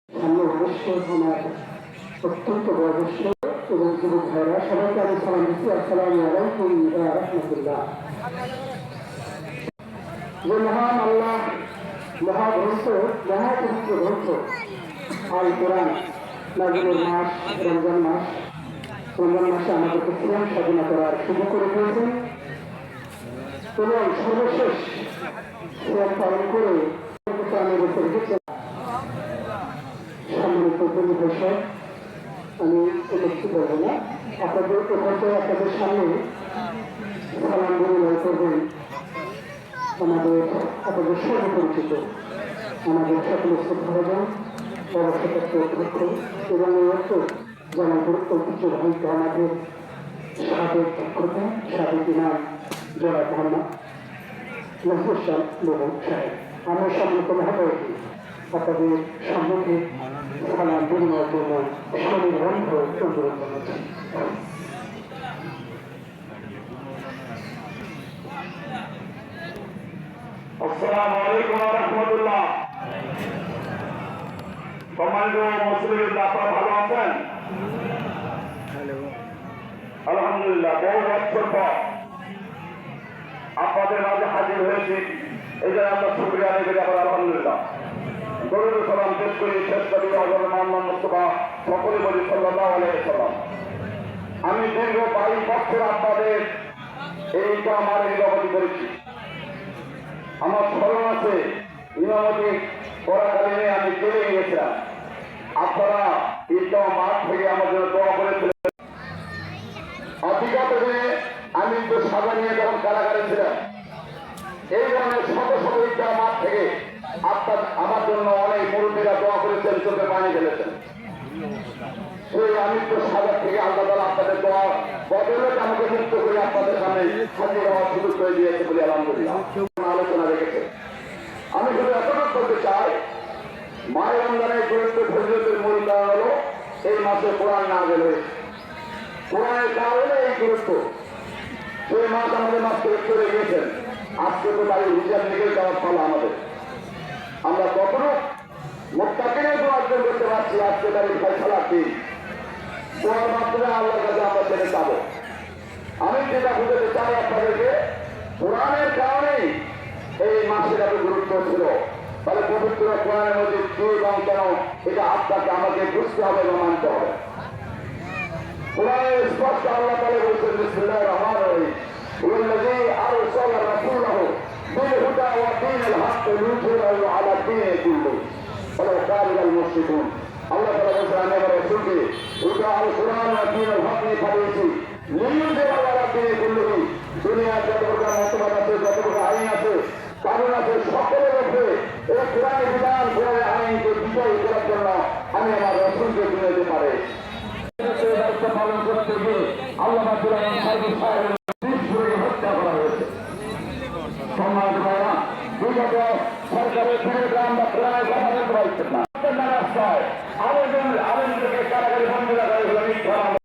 সামনে অবশ্যই আমার অত্যন্ত বয়োজ্যেষ্ঠ এবং যুবক ভাইরা সবাইকে আমি সালাম দিচ্ছি। আসসালামু আলাইকুম ওয়া রাহমাতুল্লাহ। যে মহান আল্লাহ মহাগ্রন্থ মহাপবিত্র গ্রন্থ আল কোরআন নাজিলের মাস রমজান মাস, রমজান মাসে আমাদেরকে সিয়াম সাধনা করার সুযোগ করে দিয়েছেন এবং সর্বশেষ সিয়াম পালন করে আমি রেখে রেখেছেন। সম্মানিত পরিবেশক, আমি এটা কিছু বলবো না, আপনাদের পর্যায়ে আপনাদের সামনে সালাম বিনিময় করবেন আমাদের আপনাদের সর্বপরিচিত আমাদের সকলের শ্রদ্ধাভাজন অবশ্যপ্রাপ্ত অধ্যক্ষ এবং এই অর্থ জামালপুর ঐতিহ্যবাহী আমাদের সাবেক অধ্যক্ষ সাবেক ইমাম জনাব মোহাম্মদ নজরুল ইসলাম বাবু সাহেব। আমরা সম্মানিত মহোদয়কে আপনাদের সম্মুখে সালাম বিনিময়ের জন্য সনির্বন্ধ অনুরোধ জানাচ্ছি। আসসালামু আলাইকুম ওয়া রাহমাতুল্লাহ। সম্মানিত মুসলিম, আপনারা ভালো আছেন? আলহামদুলিল্লাহ। বহু বছর পর আপনাদের মাঝে হাজির হয়েছি, এই জন্য আমরা শুকরিয়া আদায় করি। আবার আলহামদুলিল্লাহ দরুদ সালাম পেশ করি শেষ করি হযরত মুহাম্মদ মুস্তাফা সকলে বলি সাল্লাল্লাহু আলাইহি ওয়াসাল্লাম। আমি দীর্ঘ 22 বছর আপনাদের এইটা আমার ইমামতি করেছি। আমার স্মরণ আছে, ইমামতি করাকালীনে আমি চলে গিয়েছিলাম। আপনারা ঈদগাহ মাঠ থেকে আমার জন্য দোয়া করেছিলেন। বিগত দিনে আমি তো সাজা নিয়ে যখন কারাগারে ছিলাম, এই ধরনের শত শত ঈদগাহ মাঠ থেকে আপনার আমার জন্য অনেক মুরব্বীরা দোয়া করেছেন, চোখে পানি ফেলেছেন। সেই আমি তো সাজা থেকে আল্লাহ তাআলা আপনাদের দোয়া বদলে আমাকে মুক্ত করে আপনাদের সামনে হাজির হওয়ার সুযোগ করে দিয়েছে বলে আলহামদুলিল্লাহ। আলোচনা রেখেছে। আমি শুধু এতটুকু বলতে চাই, মায়ের রমজানের গুরুত্ব ফজিলতের মূল কারণ হলো এই মাসে কোরআন নাযিল হয়েছে। কোরআনের কারণে এই গুরুত্ব। সেই মাস আমাদের মাস থেকে চলে গিয়েছেন, আজকে তো তাই হিসাব নিকেল যাওয়ার ফল আমাদের। আমরা কখনো মুত্তাকিনের দোয়া অর্জন করতে পারছি, আজকে তারিখ ফয়সালার দিন। দোয়ার মাধ্যমে আল্লাহর কাছে আমরা ছেড়ে যাবো। আমি যেটা বুঝতে চাই আপনাদেরকে, কোরআনের কারণেই এই মাসের এত গুরুত্ব ছিল। তাহলে পবিত্র কোরআনের মধ্যে কি এবং কেন, এটা আপনাকে আমাকে বুঝতে হবে এবং মানতে হবে। কোরআনের স্পষ্ট আল্লাহ তাআলা বলেছেন, বিসমিল্লাহির রহমানির রহিম, ওয়াল্লাযী আরসালা রাসূলাহু বিল হুদা ওয়া দীনিল হক লিইয়ুযহিরাহু আলা দীনি কুল্লিহি ওয়ালাউ কারিহাল মুশরিকুন। আল্লাহ তাআলা বলেছেন, আমি আমার রাসূলকে হুদা আল কুরআন ওয়া দীনিল হক নিয়ে পাঠিয়েছি, লিইয়ুযহিরাহু আলা দীনি কুল্লিহি। দুনিয়ার যত প্রকার মতবাদ আছে, যত প্রকার আইন আছে, কারণ আছে, সকলের উপরে এই কোরআনের বিধান, কোরআনের আইনকে বিজয়ী করার জন্য আমি আমার রাসূলকে দিতে পারে দায়িত্ব পালন করতে গিয়ে আল্লাহ রাব্বুল আলামিন হত্যা করা হয়েছে। সম্মানিত ভাইরা, বিগত সরকারের বিরুদ্ধে আমরা প্রায় কথা বলতে পারছেন না। রাস্তায় আরেকজন আরেকজনকে কারাগারে বন্দী রাখা হয়েছিল।